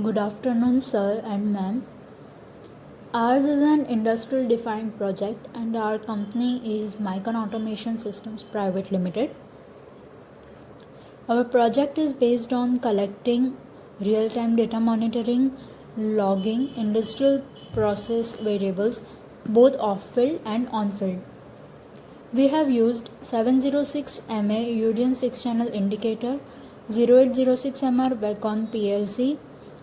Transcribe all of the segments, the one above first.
Good afternoon, sir and ma'am. Ours is an industrial defined project, and our company is Micron Automation Systems Private Limited. Our project is based on collecting real time data monitoring, logging industrial process variables both off field and on field. We have used 706 MA UDN 6 channel indicator, 0806 MR Vacon PLC,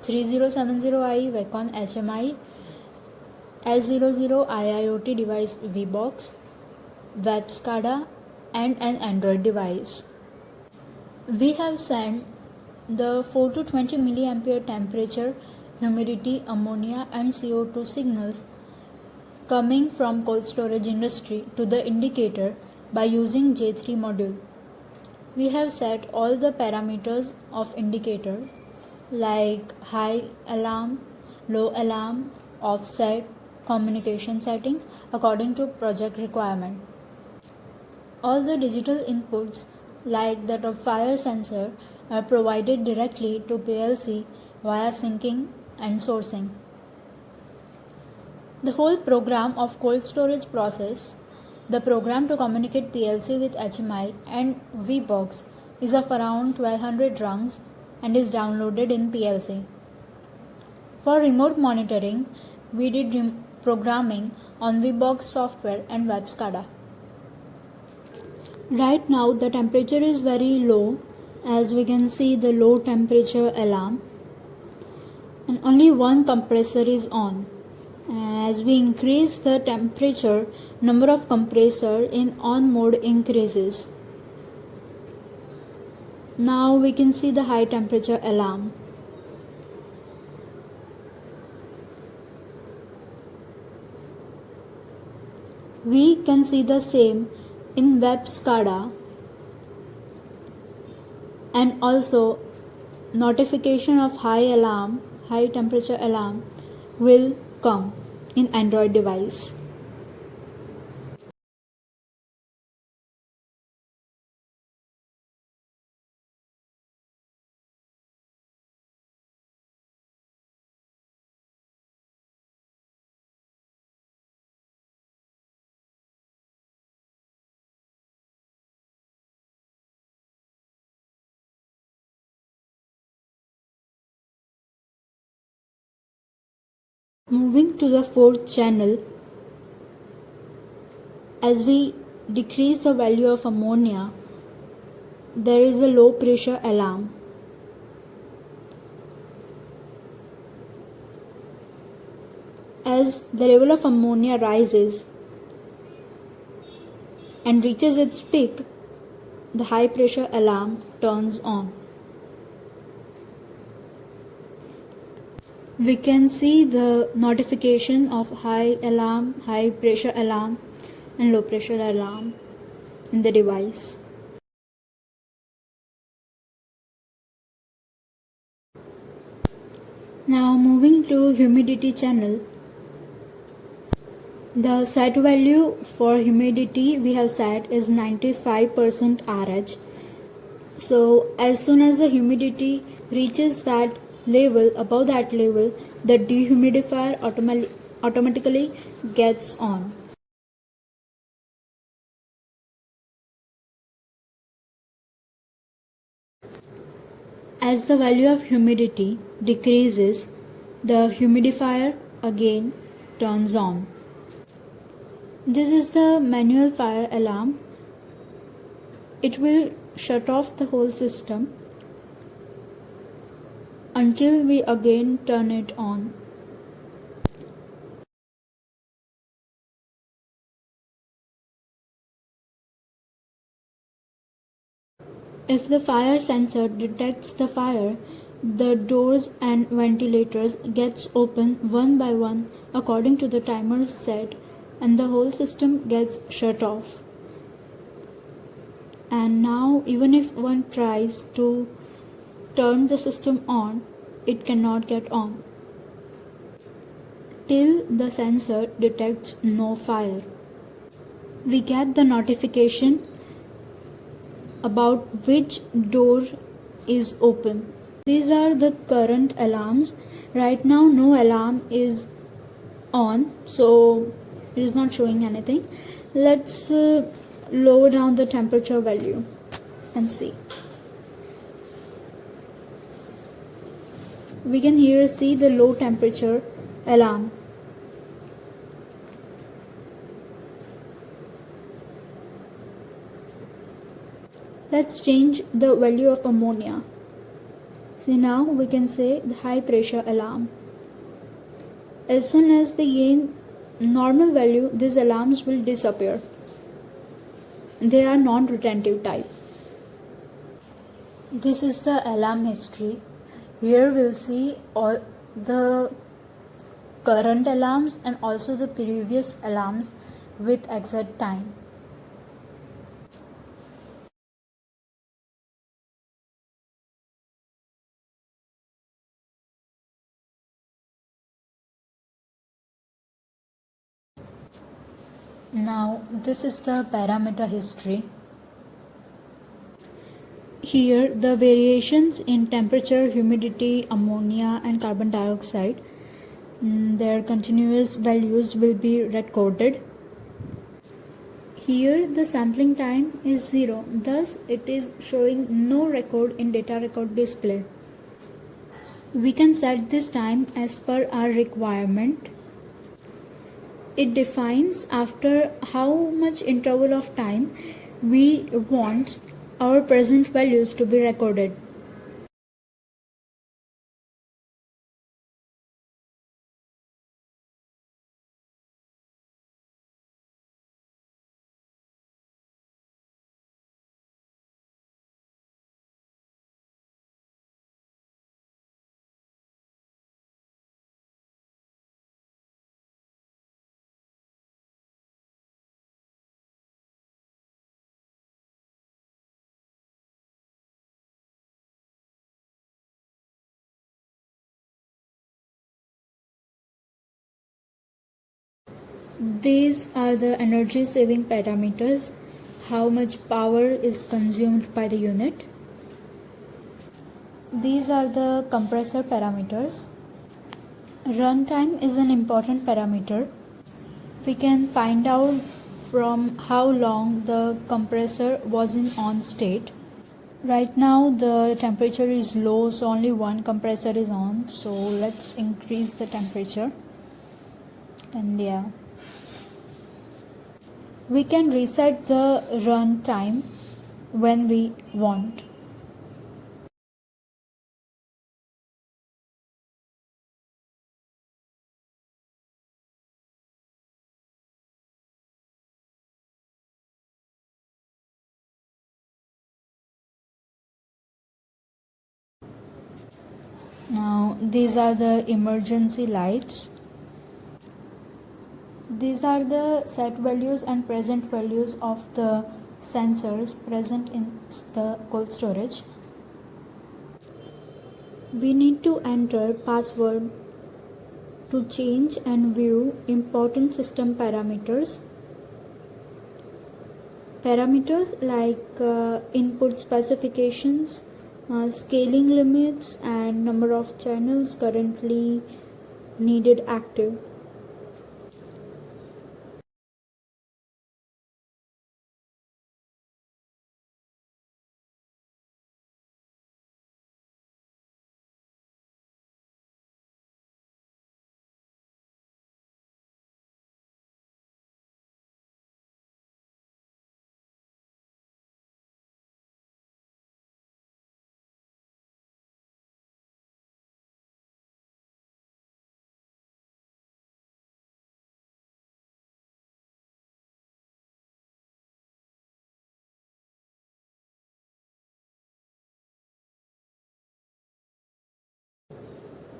3070i Vacon HMI, S00 IIoT device VBox, WebSCADA, and an Android device. We have sent the 4 to 20 milliampere temperature, humidity, ammonia, and CO2 signals coming from cold storage industry to the indicator by using J3 module. We have set all the parameters of indicator like high alarm, low alarm, offset, communication settings according to project requirement. All the digital inputs like that of fire sensor are provided directly to PLC via syncing and sourcing. The whole program of cold storage process, the program to communicate PLC with HMI and VBox is of around 1200 rungs and is downloaded in PLC. For remote monitoring, we did programming on VBox software and WebSCADA. Right now the temperature is very low, as we can see the low temperature alarm, and only one compressor is on. As we increase the temperature, number of compressor in on mode increases. Now we can see the high temperature alarm. We can see the same in WebSCADA, and also notification of high temperature alarm will come in Android device. Moving to the fourth channel, as we decrease the value of ammonia, there is a low pressure alarm. As the level of ammonia rises and reaches its peak, the high pressure alarm turns on. We can see the notification of high alarm, high pressure alarm, and low pressure alarm in the device. Now moving to humidity channel. The set value for humidity we have set is 95% RH. So as soon as the humidity reaches that level, above that level, the dehumidifier automatically gets on. As the value of humidity decreases, the humidifier again turns on. This is the manual fire alarm. It will shut off the whole system until we again turn it on. If the fire sensor detects the fire, the doors and ventilators gets open one by one according to the timer set, and the whole system gets shut off. And now even if one tries to turn the system on, it cannot get on till the sensor detects no fire. We get the notification about which door is open. These are the current alarms. Right now no alarm is on, so it is not showing anything. Let's lower down the temperature value and see. We can here see the low temperature alarm. Let's change the value of ammonia. See, now we can say the high pressure alarm. As soon as they gain normal value, these alarms will disappear. They are non-retentive type. This is the alarm history. Here we'll see all the current alarms and also the previous alarms with exact time. Now this is the parameter history. Here the variations in temperature, humidity, ammonia and carbon dioxide, their continuous values will be recorded. Here the sampling time is 0, thus it is showing no record in data record display. We can set this time as per our requirement. It defines after how much interval of time we want our present values to be recorded. These are the energy saving parameters, how much power is consumed by the unit. These are the compressor parameters. Runtime is an important parameter. We can find out from how long the compressor was in on state. Right now the temperature is low, so only one compressor is on, so let's increase the temperature. And yeah, we can reset the run time when we want. Now these are the emergency lights. These are the set values and present values of the sensors present in the cold storage. We need to enter password to change and view important system parameters. Parameters like input specifications, scaling limits and number of channels currently needed active.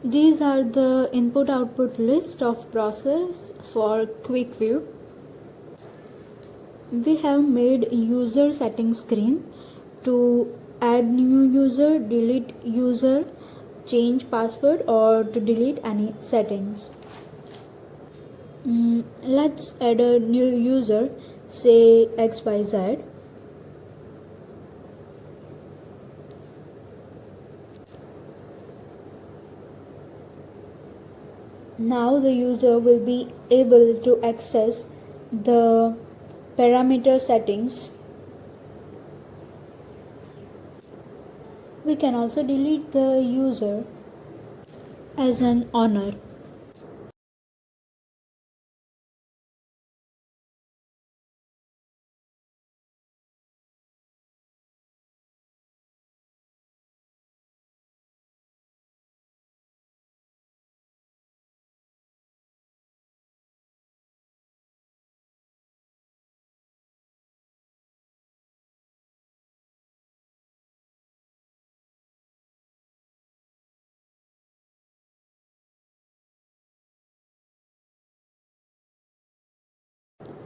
These are the input-output list of process for quick view. We have made user settings screen to add new user, delete user, change password or to delete any settings. Let's add a new user, say XYZ. Now the user will be able to access the parameter settings. We can also delete the user as an owner.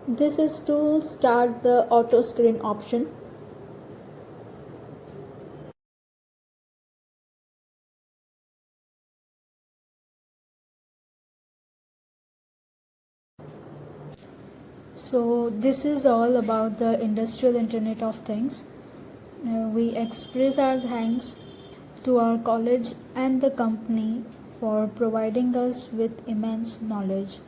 This is to start the auto screen option. So this is all about the industrial Internet of Things. We express our thanks to our college and the company for providing us with immense knowledge.